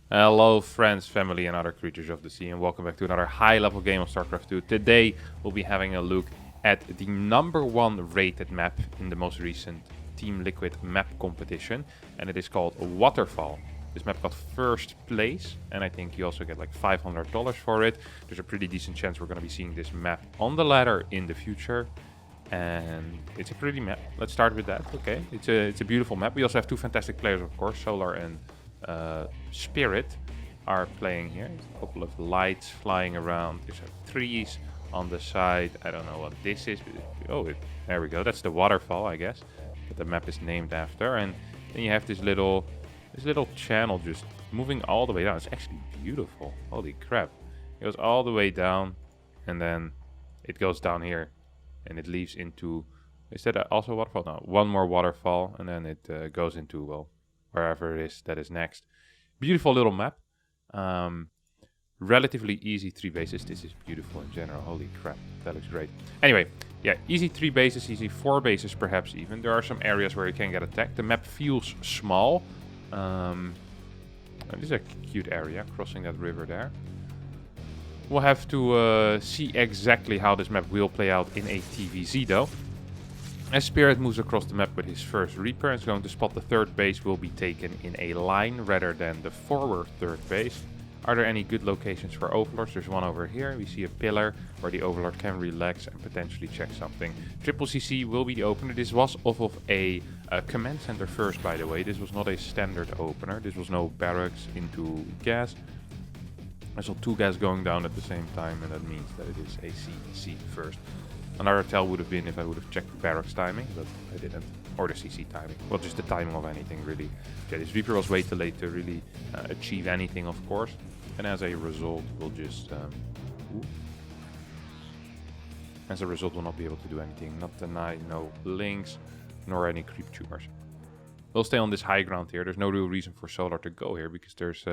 Hello friends, family and other creatures of the sea, and welcome back to another high level game of StarCraft 2. Today we'll be having a look at the #1 rated map in the most recent Team Liquid map competition, and it is called Waterfall. This map got first place, and I think you also get like $500 for it. There's a pretty decent chance we're going to be seeing this map on the ladder in the future. And it's a pretty map. Let's start with that. Okay, it's a beautiful map. We also have two fantastic players, of course, Solar and Spirit are playing here. A couple of lights flying around. There's trees on the side. I don't know what this is. There we go. That's the waterfall, I guess, that the map is named after. And then you have this little channel just moving all the way down. It's actually beautiful. Holy crap! It goes all the way down, and then it goes down here, and it leaves into. Is that also a waterfall? No, one more waterfall, and then it goes into, well, wherever it is that is next. Beautiful little map. Relatively easy 3 bases. This is beautiful in general. Holy crap, that looks great. Anyway, yeah, easy 3 bases, easy 4 bases perhaps even. There are some areas where you can get attacked. The map feels small. This is a cute area, crossing that river there. We'll have to see exactly how this map will play out in a TVZ though. As Spirit moves across the map with his first Reaper and is going to spot the third base will be taken in a line rather than the forward third base. Are there any good locations for Overlords? There's one over here. We see a pillar where the Overlord can relax and potentially check something. Triple CC will be the opener. This was off of a command center first, by the way. This was not a standard opener. This was no barracks into gas. I saw 2 gas going down at the same time, and that means that it is a CC first. Another tell would have been if I would have checked the barracks timing, but I didn't. Or the CC timing. Well, just the timing of anything, really. Okay, this Reaper was way too late to really achieve anything, of course. And as a result, we'll just... As a result, we'll not be able to do anything. Not deny, no links, nor any creep tumors. We'll stay on this high ground here. There's no real reason for Solar to go here, because there's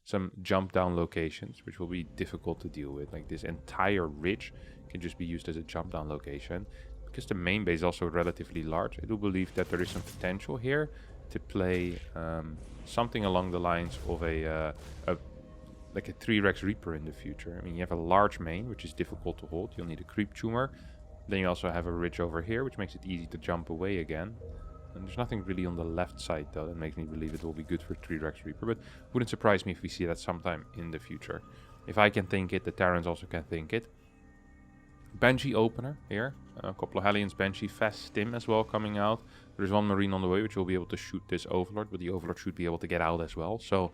some jump down locations, which will be difficult to deal with. Like this entire ridge can just be used as a jump down location. Because the main base is also relatively large, I do believe that there is some potential here to play something along the lines of like a 3-Rex Reaper in the future. I mean, you have a large main, which is difficult to hold. You'll need a creep tumor. Then you also have a ridge over here, which makes it easy to jump away again. And there's nothing really on the left side, though, that makes me believe it will be good for 3-Rex Reaper. But wouldn't surprise me if we see that sometime in the future. If I can think it, the Terrans also can think it. Banshee opener here. A couple of Hellions, Banshee, Fast Stim as well coming out. There's one Marine on the way, which will be able to shoot this Overlord. But the Overlord should be able to get out as well. So,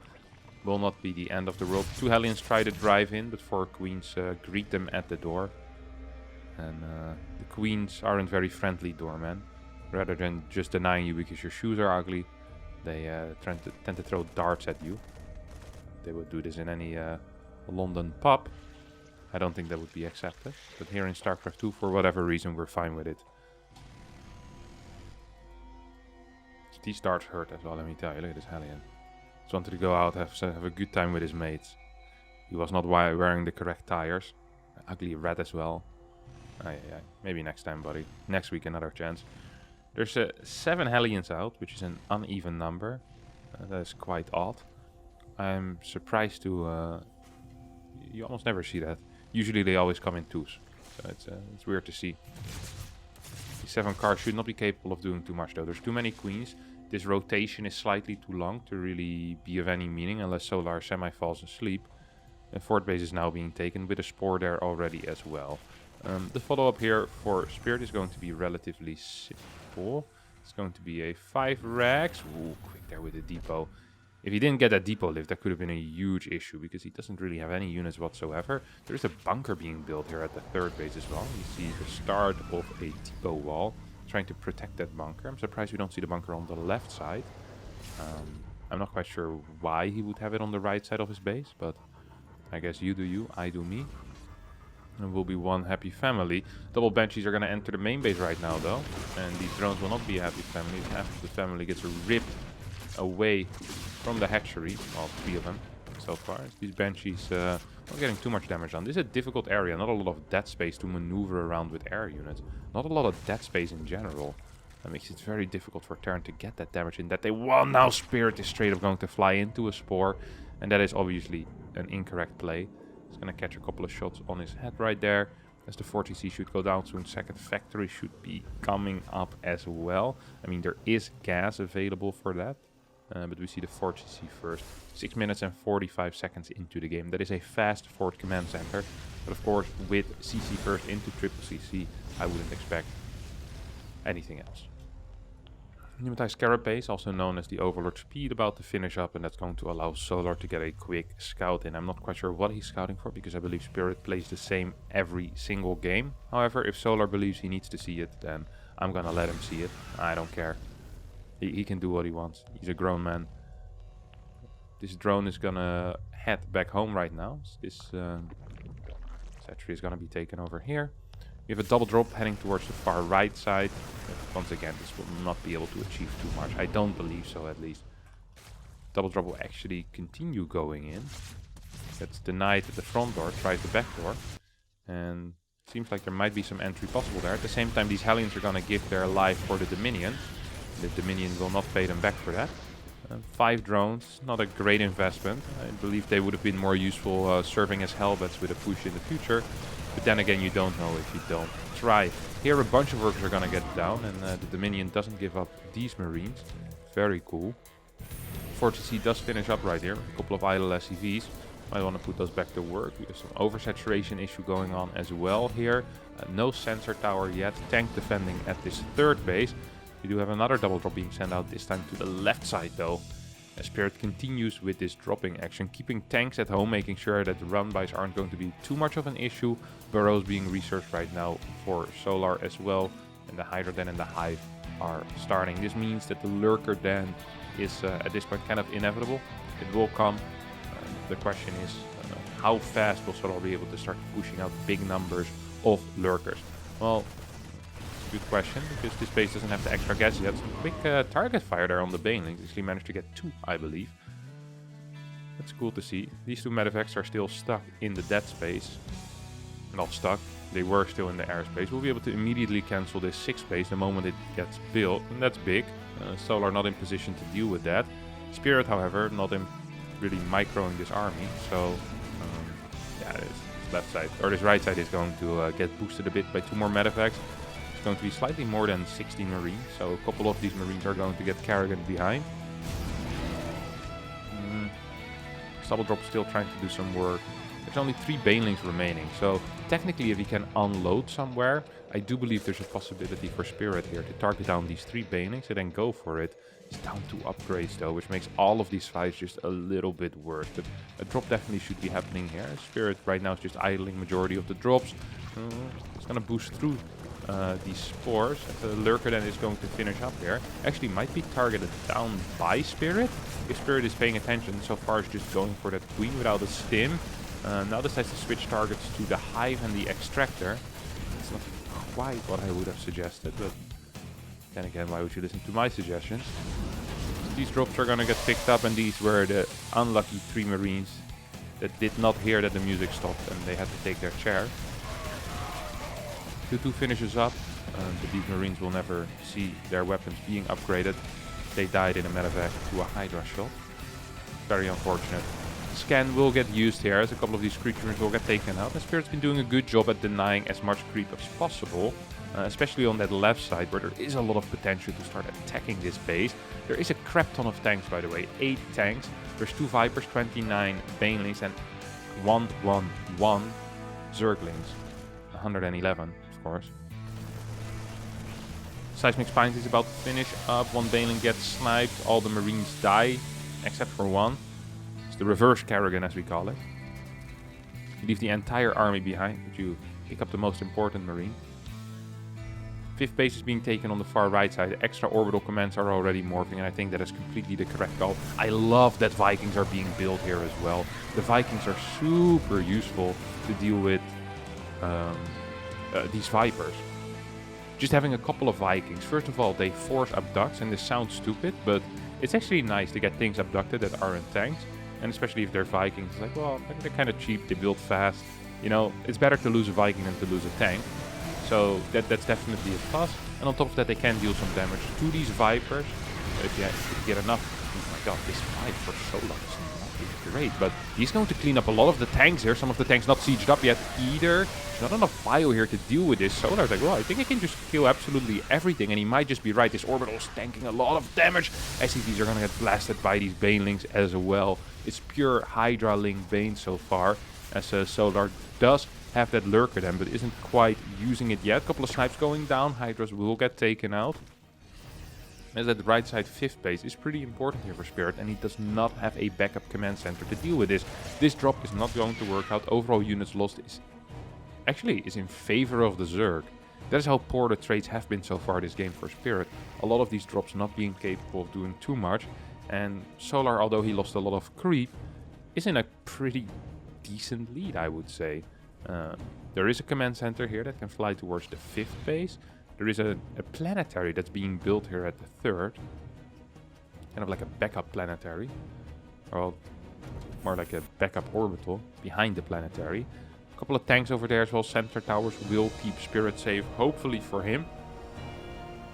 will not be the end of the world. 2 Hellions try to drive in, but 4 Queens greet them at the door. And the Queens aren't very friendly doormen. Rather than just denying you because your shoes are ugly, they tend to throw darts at you. They would do this in any London pub. I don't think that would be accepted. But here in StarCraft 2, for whatever reason, we're fine with it. These darts hurt as well, let me tell you. Look at this Hellion. Just wanted to go out, have a good time with his mates. He was not wearing the correct tires. Ugly red as well. Maybe next time, buddy. Next week, another chance. There's 7 Hellions out, which is an uneven number. That is quite odd. I'm surprised to... you almost never see that. Usually they always come in 2s. So it's weird to see. The 7 cars should not be capable of doing too much, though. There's too many Queens. This rotation is slightly too long to really be of any meaning, unless Solar semi-falls asleep. And 4th base is now being taken with a Spore there already as well. The follow-up here for Spirit is going to be relatively simple. It's going to be a 5-Rex. Ooh, quick there with the depot. If he didn't get that depot lift, that could have been a huge issue, because he doesn't really have any units whatsoever. There's a bunker being built here at the 3rd base as well. You see the start of a depot wall, trying to protect that bunker. I'm surprised we don't see the bunker on the left side. I'm not quite sure why he would have it on the right side of his base, but I guess you do you, I do me. And we'll be one happy family. Double Banshees are going to enter the main base right now, though. And these drones will not be a happy family. Half of the family gets ripped away from the hatchery. Well, 3 of them so far. These Banshees not getting too much damage on. This is a difficult area. Not a lot of dead space to maneuver around with air units. Not a lot of dead space in general. That makes it very difficult for Terran to get that damage in. That they... Well, now Spirit is straight up going to fly into a Spore. And that is obviously an incorrect play. He's going to catch a couple of shots on his head right there. As the 40C should go down soon. Second factory should be coming up as well. I mean, there is gas available for that. But we see the 40C first. 6 minutes and 45 seconds into the game. That is a fast Fort Command Center. But of course, with CC first into triple CC, I wouldn't expect anything else. Pneumatized Carapace, also known as the Overlord Speed, about to finish up, and that's going to allow Solar to get a quick scout in. I'm not quite sure what he's scouting for, because I believe Spirit plays the same every single game. However, if Solar believes he needs to see it, then I'm gonna let him see it. I don't care. He can do what he wants. He's a grown man. This drone is gonna head back home right now. This hatchery is gonna be taken over here. We have a double drop heading towards the far right side. Once again, this will not be able to achieve too much. I don't believe so, at least. Double drop will actually continue going in. That's denied at the front door, tries the back door. And it seems like there might be some entry possible there. At the same time, these Hellions are going to give their life for the Dominion. The Dominion will not pay them back for that. 5 drones, not a great investment. I believe they would have been more useful serving as Hellbats with a push in the future. But then again, you don't know if you don't try. Here a bunch of workers are going to get down, and the Dominion doesn't give up these Marines. Very cool. 40C does finish up right here. A couple of idle SCVs. Might want to put those back to work. We have some oversaturation issue going on as well here. No sensor tower yet. Tank defending at this third base. We do have another double drop being sent out, this time to the left side though. Spirit continues with this dropping action, keeping tanks at home, making sure that the run-bys aren't going to be too much of an issue. Burrows being researched right now for Solar as well, and the Hydra Den and the Hive are starting. This means that the Lurker Den is at this point kind of inevitable. It will come. The question is how fast will Solar be able to start pushing out big numbers of Lurkers? Well, good question, because this base doesn't have the extra gas yet. Some quick target fire there on the Banelings. Actually managed to get 2, I believe. That's cool to see. These 2 medevacs are still stuck in the dead space. Not stuck, they were still in the airspace. We'll be able to immediately cancel this 6 base the moment it gets built, and that's big. Solar not in position to deal with that. Spirit, however, not in really microing this army, so yeah, this left side, or this right side is going to get boosted a bit by 2 more medevacs. Going to be slightly more than 16 Marines, so a couple of these Marines are going to get Kerrigan behind. Double drop still trying to do some work. There's only 3 Banelings remaining, so technically if he can unload somewhere, I do believe there's a possibility for Spirit here to target down these 3 Banelings and then go for it. It's down 2 upgrades though, which makes all of these fights just a little bit worse, but a drop definitely should be happening here. Spirit right now is just idling majority of the drops. It's gonna boost through these spores. The Lurker then is going to finish up here. Actually might be targeted down by Spirit. If Spirit is paying attention, so far is just going for that Queen without a stim. Now decides to switch targets to the Hive and the Extractor. It's not quite what I would have suggested, but then again, why would you listen to my suggestions? So these drops are gonna get picked up, and these were the unlucky 3 Marines that did not hear that the music stopped and they had to take their chair. 2-2 finishes up, but these Marines will never see their weapons being upgraded. They died in a medevac to a Hydra shot. Very unfortunate. Scan will get used here, as a couple of these creatures will get taken out. And Spirit's been doing a good job at denying as much creep as possible, especially on that left side, where there is a lot of potential to start attacking this base. There is a crap ton of tanks, by the way, 8 tanks. There's 2 Vipers, 29 Banelings, and 111 Zerglings. 111. Course. Seismic Spines is about to finish up. 1 Baneling gets sniped. All the Marines die, except for 1. It's the reverse Kerrigan, as we call it. You leave the entire army behind, but you pick up the most important Marine. 5th base is being taken on the far right side. Extra orbital commands are already morphing, and I think that is completely the correct call. I love that Vikings are being built here as well. The Vikings are super useful to deal with these Vipers. Just having a couple of Vikings. First of all, they force abducts, and this sounds stupid, but it's actually nice to get things abducted that aren't tanks. And especially if they're Vikings, it's like, well, they're kind of cheap, they build fast. You know, it's better to lose a Viking than to lose a tank. So that's definitely a plus. And on top of that, they can deal some damage to these Vipers. If you get enough. Oh my god, this fight for Solar is is great, but he's going to clean up a lot of the tanks here. Some of the tanks not sieged up yet either. There's not enough bio here to deal with this. Solar's like, well, I think I can just kill absolutely everything, and he might just be right. This orbital's tanking a lot of damage. SCVs are going to get blasted by these Banelings as well. It's pure Hydra Link Bane so far, as Solar does have that lurker then, but isn't quite using it yet. Couple of snipes going down. Hydras will get taken out. As that right side 5th base is pretty important here for Spirit, and he does not have a backup command center to deal with this. This drop is not going to work out. Overall units lost is in favor of the Zerg. That is how poor the trades have been so far this game for Spirit. A lot of these drops not being capable of doing too much. And Solar, although he lost a lot of creep, is in a pretty decent lead, I would say. There is a command center here that can fly towards the 5th base. There is a planetary that's being built here at the 3rd. Kind of like a backup planetary. Or more like a backup orbital behind the planetary. A couple of tanks over there as well. Center towers will keep Spirit safe, hopefully for him.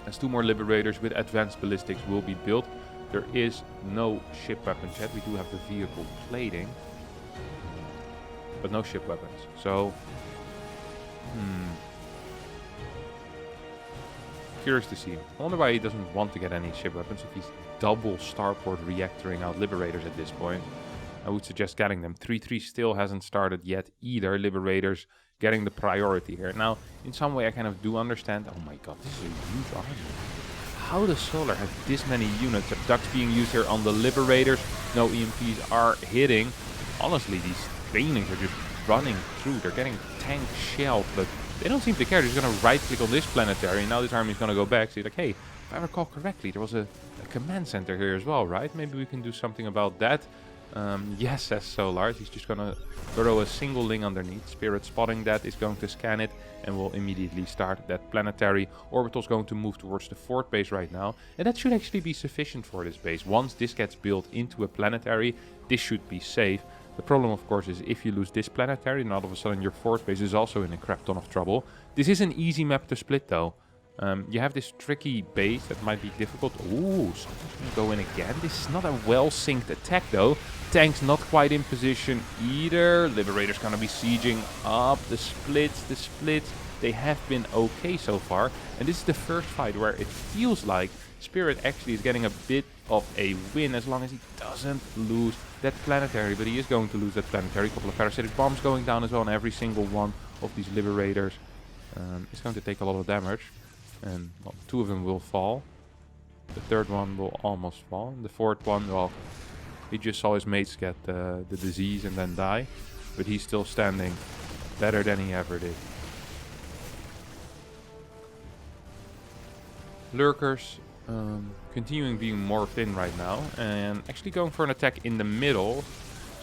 As 2 more Liberators with advanced ballistics will be built. There is no ship weapons yet. We do have the vehicle plating, but no ship weapons. So, curious to see. I wonder why he doesn't want to get any ship weapons if he's double starport reactoring out Liberators at this point. I would suggest getting them. 3-3 still hasn't started yet either. Liberators getting the priority here. Now, in some way I kind of do understand. Oh my god, this is a huge army. How does Solar have this many units? The ducks being used here on the Liberators. No EMPs are hitting. Honestly, these Banelings are just running through. They're getting tank shelled, but they don't seem to care. They're just going to right-click on this planetary, and now this army is going to go back. So you're like, hey, if I recall correctly, there was a command center here as well, right? Maybe we can do something about that. Yes, says Solar. He's just going to throw a single Ling underneath. Spirit spotting that is going to scan it and will immediately start that planetary. Orbital's going to move towards the 4th base right now. And that should actually be sufficient for this base. Once this gets built into a planetary, this should be safe. The problem, of course, is if you lose this planetary, then all of a sudden your 4th base is also in a crap ton of trouble. This is an easy map to split, though. You have this tricky base that might be difficult. Ooh, someone's going to go in again. This is not a well-synced attack, though. Tanks not quite in position either. Liberator's going to be sieging up. The splits, they have been okay so far. And this is the first fight where it feels like Spirit actually is getting a bit of a win as long as he doesn't lose that planetary. But he is going to lose that planetary. A couple of parasitic bombs going down as well, and every single one of these Liberators is going to take a lot of damage. And well, 2 of them will fall. The 3rd one will almost fall. And the 4th one, well, he just saw his mates get the disease and then die. But he's still standing better than he ever did. Lurkers continuing being morphed in right now. And actually going for an attack in the middle.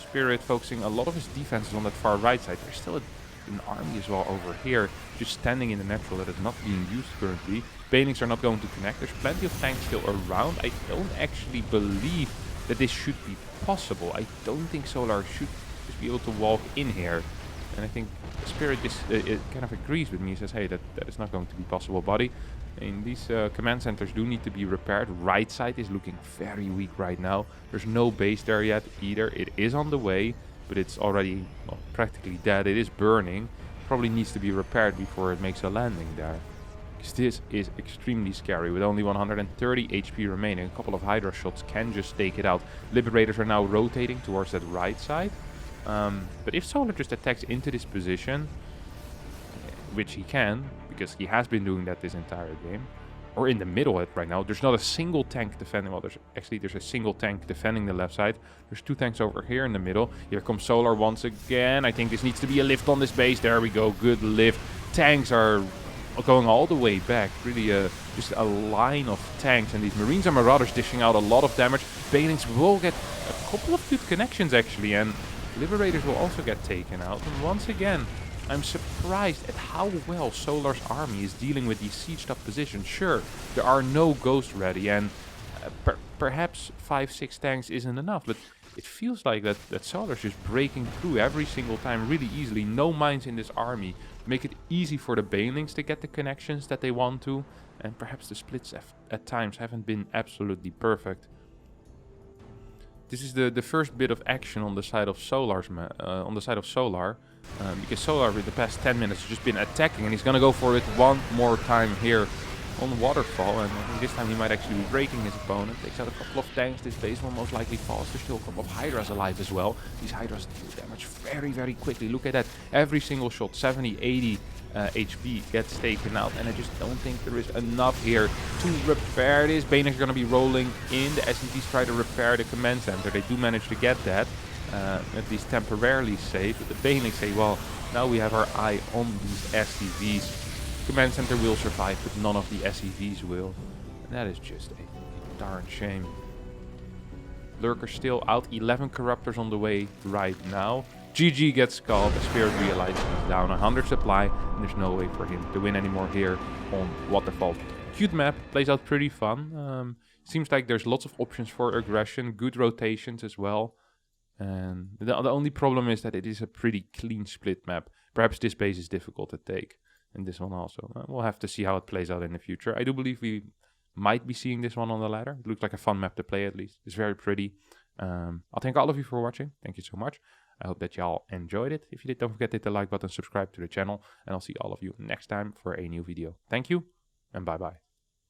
Spirit focusing a lot of his defenses on that far right side. There's still an army as well over here, just standing in the natural that is not being used currently. Banelings are not going to connect. There's plenty of tanks still around. I don't actually believe that this should be possible. I don't think Solar should just be able to walk in here. And I think Spirit just kind of agrees with me. He says, hey, that is not going to be possible, buddy. And these command centers do need to be repaired. Right side is looking very weak right now. There's no base there yet either. It is on the way, but it's already practically dead. It is burning. Probably needs to be repaired before it makes a landing there. Because this is extremely scary. With only 130 HP remaining, a couple of Hydra shots can just take it out. Liberators are now rotating towards that right side. But if Solar just attacks into this position, which he can, because he has been doing that this entire game, or in the middle right now, there's not a single tank defending. Well, there's a single tank defending the left side. There's 2 tanks over here in the middle. Here comes Solar once again. I think this needs to be a lift on this base. There we go, good lift. Tanks are going all the way back. Really just a line of tanks, and these Marines and Marauders dishing out a lot of damage. Banelings will get a couple of good connections actually, and Liberators will also get taken out. And once again, I'm surprised at how well Solar's army is dealing with these sieged up positions. Sure, there are no ghosts ready, and perhaps 5-6 tanks isn't enough, but it feels like that Solar's just breaking through every single time really easily. No mines in this army. Make it easy for the Banelings to get the connections that they want to, and perhaps the splits at times haven't been absolutely perfect. This is the first bit of action on the side of Solar, because Solar with the past 10 minutes has just been attacking, and he's gonna go for it one more time here on Waterfall, and I think this time he might actually be breaking his opponent. Takes out a couple of tanks. This base will most likely fall. There's still a couple of Hydras alive as well. These Hydras deal damage very, very quickly. Look at that. Every single shot, 70, 80 HP gets taken out, and I just don't think there is enough here to repair this. Banex are going to be rolling in. The SCVs try to repair the command center. They do manage to get that, at least temporarily safe. But the Banex say, well, now we have our eye on these SCVs. Command center will survive, but none of the SCVs will. And that is just a darn shame. Lurkers still out. 11 Corruptors on the way right now. GG gets called. The Spirit realizes he's down 100 supply, and there's no way for him to win anymore here on Waterfall. Cute map, plays out pretty fun. Seems like there's lots of options for aggression, good rotations as well. And the only problem is that it is a pretty clean split map. Perhaps this base is difficult to take. And this one also. We'll have to see how it plays out in the future. I do believe we might be seeing this one on the ladder. It looks like a fun map to play at least. It's very pretty. I'll thank all of you for watching. Thank you so much. I hope that y'all enjoyed it. If you did, don't forget to hit the like button, subscribe to the channel. And I'll see all of you next time for a new video. Thank you, and bye-bye.